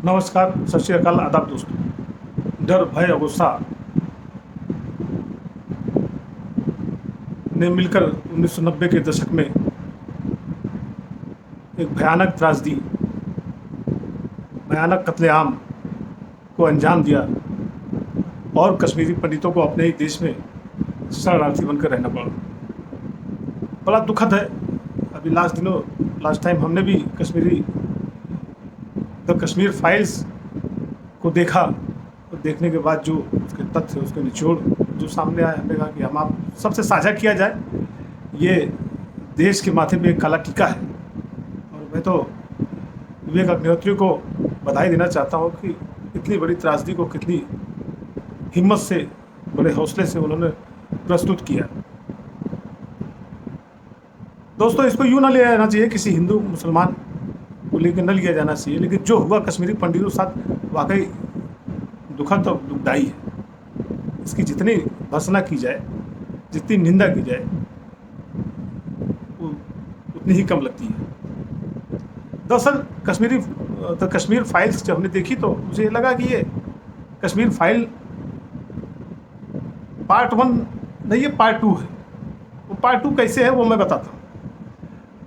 नमस्कार, सत श्री अकाल, आदाब दोस्तों। डर, भय और गुस्सा ने मिलकर 1990 के दशक में एक भयानक त्रासदी, भयानक कत्लेआम को अंजाम दिया और कश्मीरी पंडितों को अपने ही देश में शरणार्थी बनकर रहना पड़ा। बड़ा दुखद है। अभी लास्ट टाइम हमने भी द कश्मीर फाइल्स को देखा और देखने के बाद जो उसके तथ्य, उसके निचोड़ जो सामने आए, हमने कहा कि हम आप सबसे साझा किया जाए। ये देश के माथे पे एक काला टीका है और मैं तो विवेक अग्निहोत्री को बधाई देना चाहता हूँ कि इतनी बड़ी त्रासदी को कितनी हिम्मत से, बड़े हौसले से उन्होंने प्रस्तुत किया। दोस्तों, इसको यूँ ना लिया जाना चाहिए, किसी हिंदू मुसलमान को लेकर न लिया जाना चाहिए, लेकिन जो हुआ कश्मीरी पंडितों के साथ वाकई दुखद और दुखदाई है। इसकी जितनी भर्त्सना की जाए, जितनी निंदा की जाए, वो उतनी ही कम लगती है। दरअसल कश्मीर फाइल्स जब हमने देखी तो मुझे लगा कि ये कश्मीर फाइल पार्ट 1 नहीं, ये पार्ट 2 है। वो पार्ट 2 कैसे है वो मैं बताता हूँ।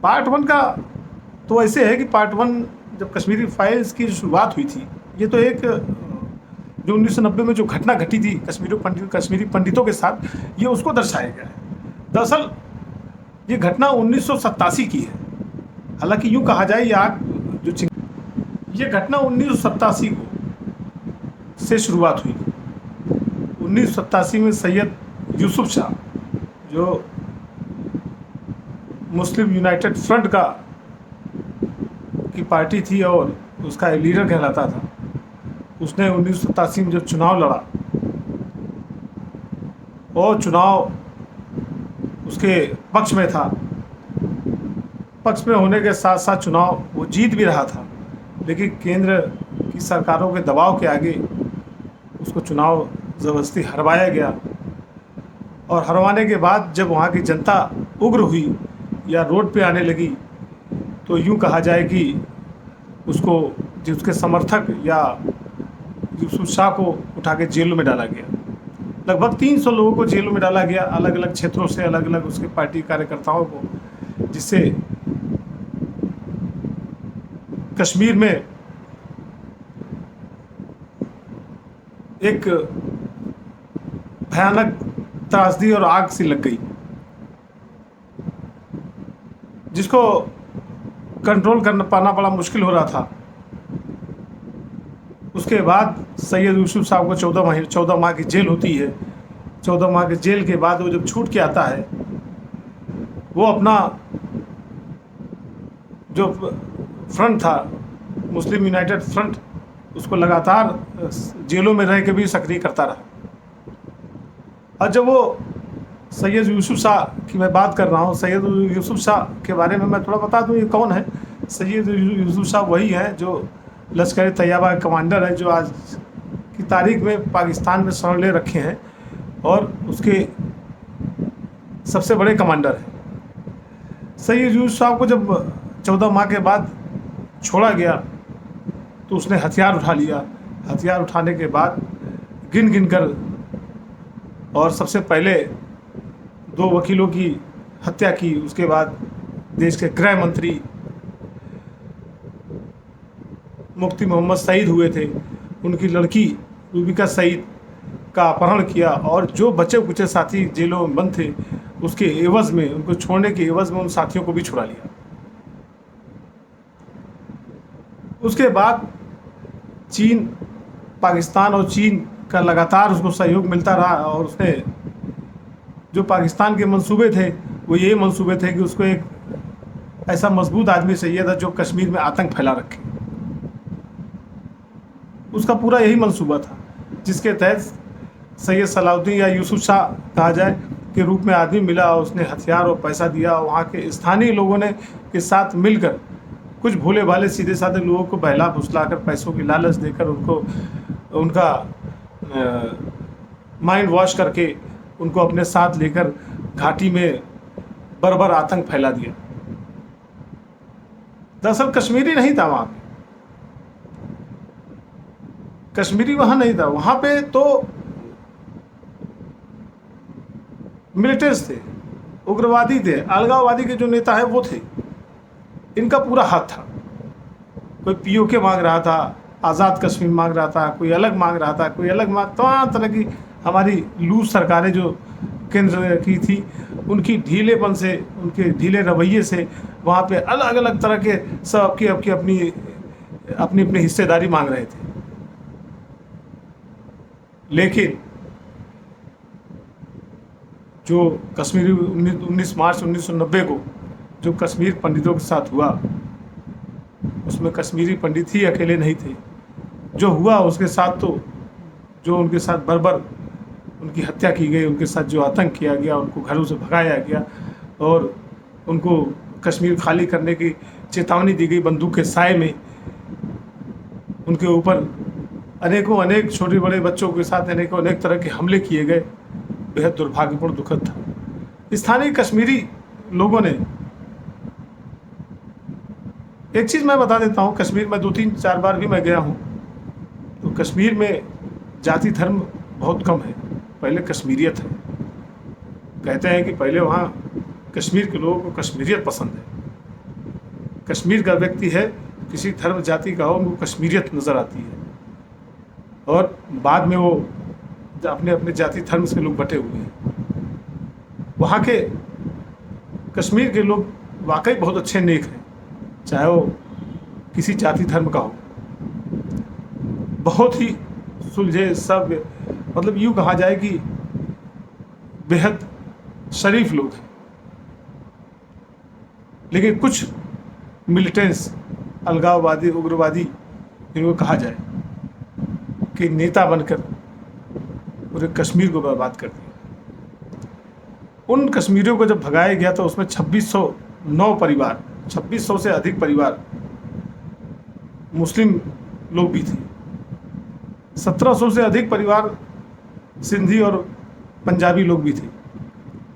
पार्ट 1 का तो ऐसे है कि पार्ट 1 जब कश्मीरी फाइल्स की शुरुआत हुई थी, ये तो एक जो 1990 में जो घटना घटी थी कश्मीरी पंडितों के साथ, ये उसको दर्शाया गया है। दरअसल ये घटना 1987 की है। हालांकि यूँ कहा जाए, ये घटना 1987 को से शुरुआत हुई। 1987 में सैयद यूसुफ शाह, जो मुस्लिम यूनाइटेड फ्रंट की पार्टी थी और उसका लीडर कहलाता था, उसने 1987 में जो चुनाव लड़ा और चुनाव उसके पक्ष में था। पक्ष में होने के साथ साथ चुनाव वो जीत भी रहा था, लेकिन केंद्र की सरकारों के दबाव के आगे उसको चुनाव ज़बरदस्ती हरवाया गया। और हरवाने के बाद जब वहाँ की जनता उग्र हुई या रोड पे आने लगी, तो यूँ कहा जाए कि उसको, जिसके समर्थक या यूसुफ शाह को उठा के जेलों में डाला गया। लगभग 300 लोगों को जेलों में डाला गया, अलग अलग क्षेत्रों से, अलग अलग उसके पार्टी कार्यकर्ताओं को, जिससे कश्मीर में एक भयानक त्रासदी और आग सी लग गई, जिसको कंट्रोल करना पाना बड़ा मुश्किल हो रहा था। उसके बाद सैयद यूसुफ साहब को 14 माह की जेल होती है। 14 माह की जेल के बाद वो जब छूट के आता है, वो अपना जो फ्रंट था, मुस्लिम यूनाइटेड फ्रंट, उसको लगातार जेलों में रह के भी सक्रिय करता रहा। और जब वो सैयद यूसुफ शाह की मैं बात कर रहा हूँ, सैयद यूसुफ शाह के बारे में मैं थोड़ा बता दूँ, ये कौन है। सैयद यूसुफ शाह वही हैं जो लश्कर तैयबा के कमांडर है, जो आज की तारीख में पाकिस्तान में शरण ले रखे हैं और उसके सबसे बड़े कमांडर हैं। सैयद यूसुफ शाह को जब 14 माह के बाद छोड़ा गया तो उसने हथियार उठा लिया। हथियार उठाने के बाद गिन गिन कर, और सबसे पहले 2 वकीलों की हत्या की। उसके बाद देश के गृह मंत्री मुफ्ती मोहम्मद सईद हुए थे, उनकी लड़की रूबिका सईद का अपहरण किया और जो बचे कुचे साथी जेलों में बंद थे, उसके एवज़ में, उनको छोड़ने के एवज़ में उन साथियों को भी छुड़ा लिया। उसके बाद चीन, पाकिस्तान और चीन का लगातार उसको सहयोग मिलता रहा और उसने जो पाकिस्तान के मंसूबे थे, वो ये मंसूबे थे कि उसको एक ऐसा मजबूत आदमी चाहिए था जो कश्मीर में आतंक फैला रखे। उसका पूरा यही मंसूबा था, जिसके तहत सैयद सलाउद्दीन या यूसुफ शाह कहा जाए के रूप में आदमी मिला और उसने हथियार और पैसा दिया। वहाँ के स्थानीय लोगों ने के साथ मिलकर कुछ भोले भाले सीधे साधे लोगों को बहला फुसला कर, पैसों की लालच देकर, उनका माइंड वॉश करके उनको अपने साथ लेकर घाटी में बर्बर आतंक फैला दिया। दरअसल कश्मीरी नहीं था वहाँ पे, कश्मीरी वहाँ नहीं था, वहाँ पे तो मिलिटेंट्स थे, उग्रवादी थे, अलगाववादी के जो नेता है वो थे। इनका पूरा हाथ था। कोई पीओके मांग रहा था, आज़ाद कश्मीर मांग रहा था, कोई अलग मांग रहा था, कोई अलग मांग, तमाम तरह की हमारी लूज सरकारें जो केंद्र की थी, उनकी ढीलेपन से, उनके ढीले रवैये से वहाँ पे अलग अलग तरह के सब की अपनी अपनी अपनी हिस्सेदारी मांग रहे थे। लेकिन जो कश्मीरी 19 मार्च 1990 को जो कश्मीर पंडितों के साथ हुआ, उसमें कश्मीरी पंडित ही अकेले नहीं थे। जो हुआ उसके साथ तो जो उनके साथ बर्बर उनकी हत्या की गई, उनके साथ जो आतंक किया गया, उनको घरों से भगाया गया और उनको कश्मीर खाली करने की चेतावनी दी गई बंदूक के साए में, उनके ऊपर अनेक छोटे बड़े बच्चों के साथ अनेक तरह के हमले किए गए। बेहद दुर्भाग्यपूर्ण, दुखद था। स्थानीय कश्मीरी लोगों ने, एक चीज़ मैं बता देता हूँ, कश्मीर में 2-3-4 बार भी मैं गया हूँ, तो कश्मीर में जाति धर्म बहुत कम है, पहले कश्मीरियत है। कहते हैं कि पहले वहाँ कश्मीर के लोगों को कश्मीरियत पसंद है। कश्मीर का व्यक्ति है, किसी धर्म जाति का हो, उनको कश्मीरियत नज़र आती है, और बाद में वो अपने अपने जाति धर्म से लोग बटे हुए हैं। वहाँ के कश्मीर के लोग वाकई बहुत अच्छे नेक हैं, चाहे वो किसी जाति धर्म का हो। बहुत ही सुलझे सभ्य, मतलब यूँ कहा जाए कि बेहद शरीफ लोग हैं। लेकिन कुछ मिलिटेंट्स, अलगाववादी, उग्रवादी, इनको कहा जाए कि नेता बनकर पूरे कश्मीर को बर्बाद कर दिया। उन कश्मीरियों को जब भगाया गया तो उसमें 2609 परिवार, 2600 से अधिक परिवार मुस्लिम लोग भी थे। 1700 से अधिक परिवार सिंधी और पंजाबी लोग भी थे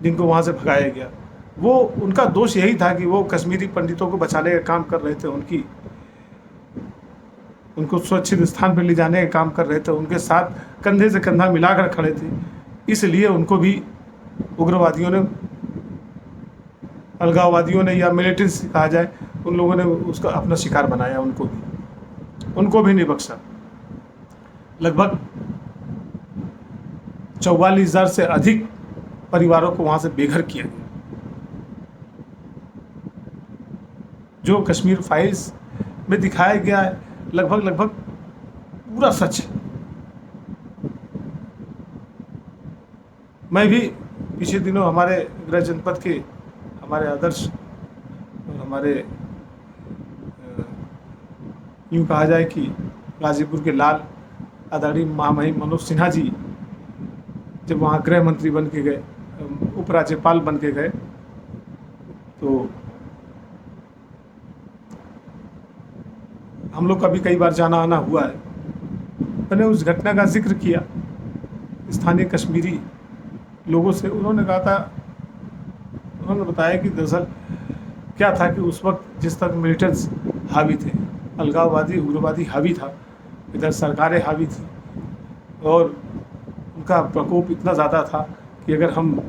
जिनको वहाँ से भगाया गया। वो, उनका दोष यही था कि वो कश्मीरी पंडितों को बचाने का काम कर रहे थे, उनको सुरक्षित स्थान पर ले जाने का काम कर रहे थे, उनके साथ कंधे से कंधा मिलाकर खड़े थे। इसलिए उनको भी उग्रवादियों ने, अलगाववादियों ने, या मिलिटेंट्स कहा जाए, उन लोगों ने उसका अपना शिकार बनाया। उनको भी नहीं बख्शा। लगभग 44,000 से अधिक परिवारों को वहाँ से बेघर किया गया। जो कश्मीर फाइल्स में दिखाया गया है लगभग पूरा सच है। मैं भी पिछले दिनों हमारे गृह जनपद के हमारे आदर्श और हमारे यूँ कहा जाए कि गाजीपुर के लाल आदरणीय महामहिम मनोज सिन्हा जी जब वहाँ गृह मंत्री बन के गए, उपराज्यपाल बन के गए, तो हम लोग का भी कई बार जाना आना हुआ है। मैंने उस घटना का जिक्र किया स्थानीय कश्मीरी लोगों से। उन्होंने बताया कि दरअसल क्या था कि उस वक्त जिस तक मिलिटेंट्स हावी थे, अलगाववादी, उग्रवादी हावी था, इधर सरकारें हावी थी, और उनका प्रकोप इतना ज़्यादा था कि अगर हम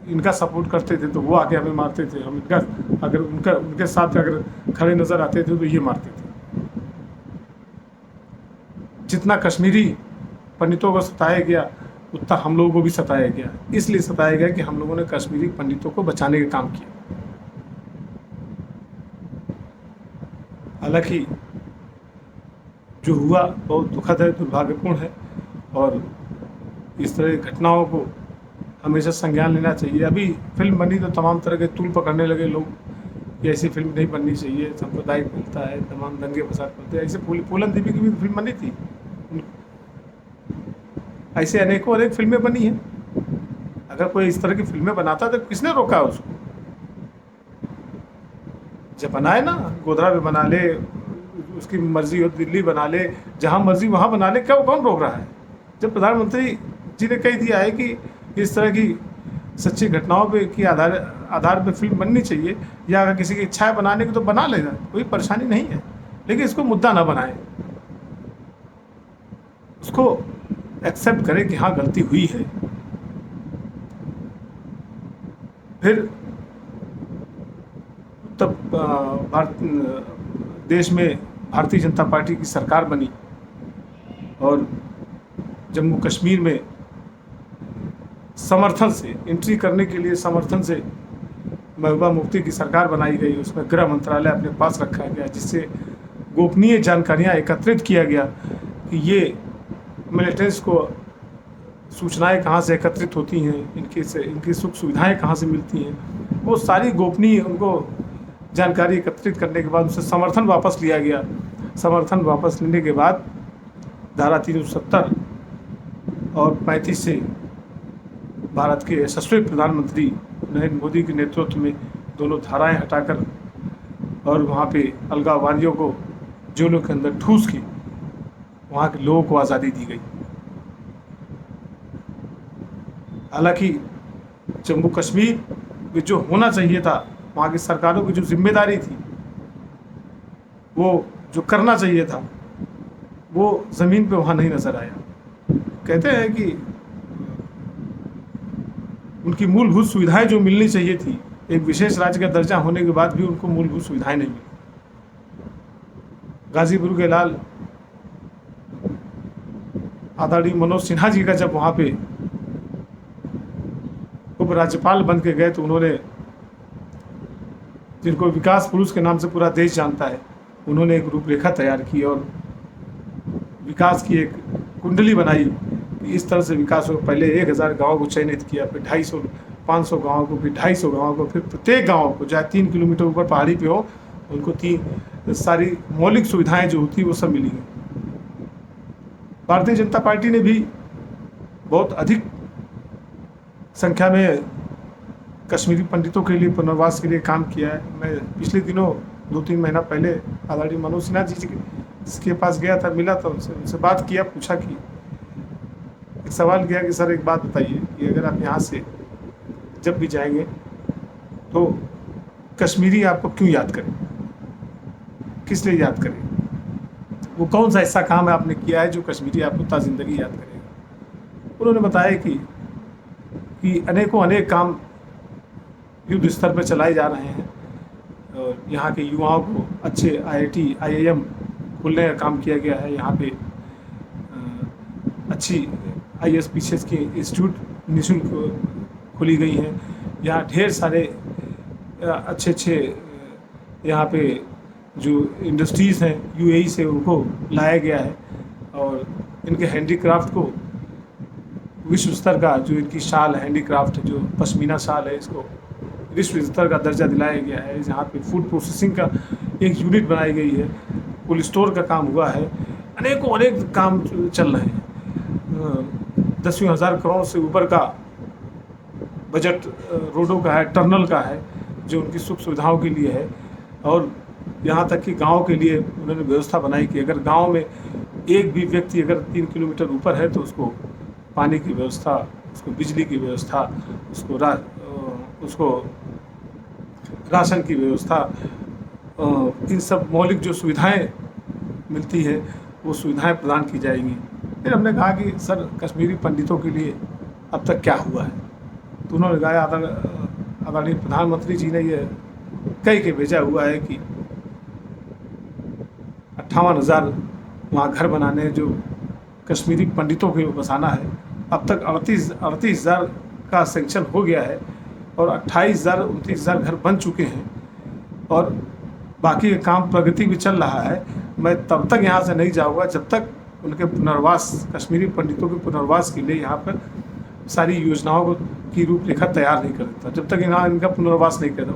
इनका सपोर्ट करते थे तो वो आके हमें मारते थे, हम उनके साथ अगर खड़े नज़र आते थे तो ये मारते थे। जितना कश्मीरी पंडितों को सताया गया उतना हम लोगों को भी सताया गया। इसलिए सताया गया कि हम लोगों ने कश्मीरी पंडितों को बचाने का काम किया। हालांकि जो हुआ बहुत दुखद है, दुर्भाग्यपूर्ण है, और इस तरह की घटनाओं को हमेशा संज्ञान लेना चाहिए। अभी फिल्म बनी तो तमाम तरह के तूल पकड़ने लगे लोग कि ऐसी फिल्म नहीं बननी चाहिए, सांप्रदायिक मिलता है, तमाम दंगे फसाद करते हैं। ऐसे फूलन देवी की भी फिल्म बनी थी, ऐसे अनेक फिल्में बनी हैं। अगर कोई इस तरह की फिल्में बनाता तो किसने रोका उसको? जब बनाए ना, गोधरा में बना ले, उसकी मर्जी हो दिल्ली बना ले, जहाँ मर्जी वहाँ बना ले, क्या कौन रोक रहा है? जब प्रधानमंत्री जी ने कह दिया है कि इस तरह की सच्ची घटनाओं पे की आधार पे फिल्म बननी चाहिए, या अगर किसी की इच्छा है बनाने की तो बना लेगा, कोई परेशानी नहीं है, लेकिन इसको मुद्दा ना बनाए। उसको एक्सेप्ट करे कि हाँ गलती हुई है। फिर तब देश में भारतीय जनता पार्टी की सरकार बनी और जम्मू कश्मीर में समर्थन से एंट्री करने के लिए समर्थन से महबूबा मुफ्ती की सरकार बनाई गई। उसमें गृह मंत्रालय अपने पास रखा गया, जिससे गोपनीय जानकारियां एकत्रित किया गया कि ये मिलिटेंट्स को सूचनाएं कहाँ से एकत्रित होती हैं, इनकी सुख सुविधाएं कहाँ से मिलती हैं, वो सारी गोपनीय उनको जानकारी एकत्रित करने के बाद उसे समर्थन वापस लिया गया। समर्थन वापस लेने के बाद धारा 370 और 35 से भारत के यशस्वी प्रधानमंत्री नरेंद्र मोदी के नेतृत्व में दोनों धाराएं हटाकर और वहाँ पे अलगाववादियों को जेलों के अंदर ठूस के वहाँ के लोगों को आज़ादी दी गई। हालांकि जम्मू कश्मीर में जो होना चाहिए था, वहाँ की सरकारों की जो जिम्मेदारी थी, वो जो करना चाहिए था, वो ज़मीन पे वहाँ नहीं नज़र आया। कहते हैं कि उनकी मूलभूत सुविधाएं जो मिलनी चाहिए थी, एक विशेष राज्य का दर्जा होने के बाद भी उनको मूलभूत सुविधाएं नहीं मिली। गाजीपुर के लाल आदरणीय मनोज सिन्हा जी का जब वहाँ पे उपराज्यपाल बन के गए तो उन्होंने, जिनको विकास पुरुष के नाम से पूरा देश जानता है, उन्होंने एक रूपरेखा तैयार की और विकास की एक कुंडली बनाई कि इस तरह से विकास हो। पहले 1000 गाँव को चयनित किया, फिर 250 500 गाँव को, फिर 250 गाँव को, फिर प्रत्येक गाँव को चाहे 3 किलोमीटर ऊपर पहाड़ी पे हो, उनको 3 सारी मौलिक सुविधाएं जो होती वो सब मिली हैं। भारतीय जनता पार्टी ने भी बहुत अधिक संख्या में कश्मीरी पंडितों के लिए पुनर्वास के लिए काम किया है। मैं पिछले दिनों 2-3 महीना पहले आदरणीय मनोज सिन्हा जी के पास गया था, मिला था उनसे बात किया, पूछा कि एक सवाल किया कि सर एक बात बताइए कि अगर आप यहाँ से जब भी जाएंगे तो कश्मीरी आपको क्यों याद करें, किस लिए याद करें, वो कौन सा ऐसा काम है आपने किया है जो कश्मीरी आपको ता जिंदगी याद करेगा। उन्होंने बताया कि अनेक काम युद्ध स्तर पर चलाए जा रहे हैं और यहाँ के युवाओं को अच्छे IIT IIM खोलने का काम किया गया है। यहाँ पे अच्छी ISPCS की इंस्टीट्यूट निःशुल्क खोली गई हैं। यहाँ ढेर सारे अच्छे यहाँ पे जो इंडस्ट्रीज़ हैं UAE से उनको लाया गया है और इनके हैंडीक्राफ्ट को विश्व स्तर का, जो इनकी शाल हैंडीक्राफ्ट जो पश्मीना शाल है, इसको विश्व स्तर का दर्जा दिलाया गया है। यहाँ पे फूड प्रोसेसिंग का एक यूनिट बनाई गई है, कोल्ड स्टोर का काम हुआ है, अनेक काम चल रहे हैं। 10,000 करोड़ से ऊपर का बजट रोडों का है, टनल का है, जो उनकी सुख सुविधाओं के लिए है। और यहाँ तक कि गांव के लिए उन्होंने व्यवस्था बनाई कि अगर गांव में एक भी व्यक्ति अगर 3 किलोमीटर ऊपर है तो उसको पानी की व्यवस्था, उसको बिजली की व्यवस्था, उसको राशन की व्यवस्था, इन सब मौलिक जो सुविधाएं मिलती है वो सुविधाएं प्रदान की जाएंगी। फिर हमने कहा कि सर कश्मीरी पंडितों के लिए अब तक क्या हुआ है, तो उन्होंने कहा आदरणीय प्रधानमंत्री जी ने ये कह के भेजा हुआ है कि 58,000 वहाँ घर बनाने जो कश्मीरी पंडितों के बसाना है। अब तक 38,000 का सेंक्शन हो गया है और 29,000 घर बन चुके हैं और बाकी का काम प्रगति भी चल रहा है। मैं तब तक यहाँ से नहीं जाऊँगा जब तक उनके पुनर्वास, कश्मीरी पंडितों के पुनर्वास के लिए यहाँ पर सारी योजनाओं की रूपरेखा तैयार नहीं कर देता, जब तक यहाँ इनका पुनर्वास नहीं करता।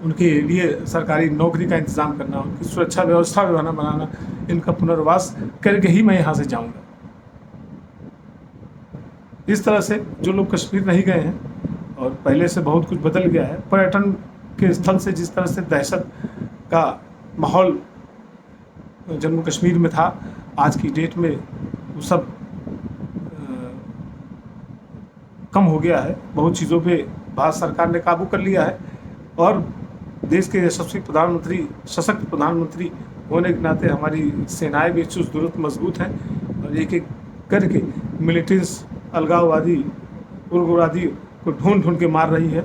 उनके लिए सरकारी नौकरी का इंतज़ाम करना, उनकी सुरक्षा व्यवस्था बनाना, इनका पुनर्वास करके ही मैं यहाँ से जाऊँगा। इस तरह से जो लोग कश्मीर नहीं गए हैं और पहले से बहुत कुछ बदल गया है। पर्यटन के स्थल से जिस तरह से दहशत का माहौल जम्मू कश्मीर में था, आज की डेट में वो सब कम हो गया है। बहुत चीज़ों पे भारत सरकार ने काबू कर लिया है और देश के यशस्वी प्रधानमंत्री, सशक्त प्रधानमंत्री होने के नाते हमारी सेनाएं भी चुस्त दुरुस्त मजबूत हैं और एक एक करके मिलिटेंट्स, अलगाववादी, उग्रवादी को ढूंढ ढूंढ के मार रही है।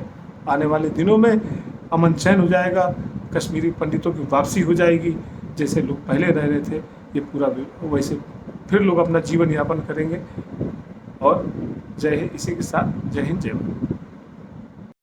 आने वाले दिनों में अमन चैन हो जाएगा, कश्मीरी पंडितों की वापसी हो जाएगी, जैसे लोग पहले रह रहे थे ये पूरा वैसे फिर लोग अपना जीवन यापन करेंगे। और जय हिंद। इसी के साथ जय हिंद, जय भारत।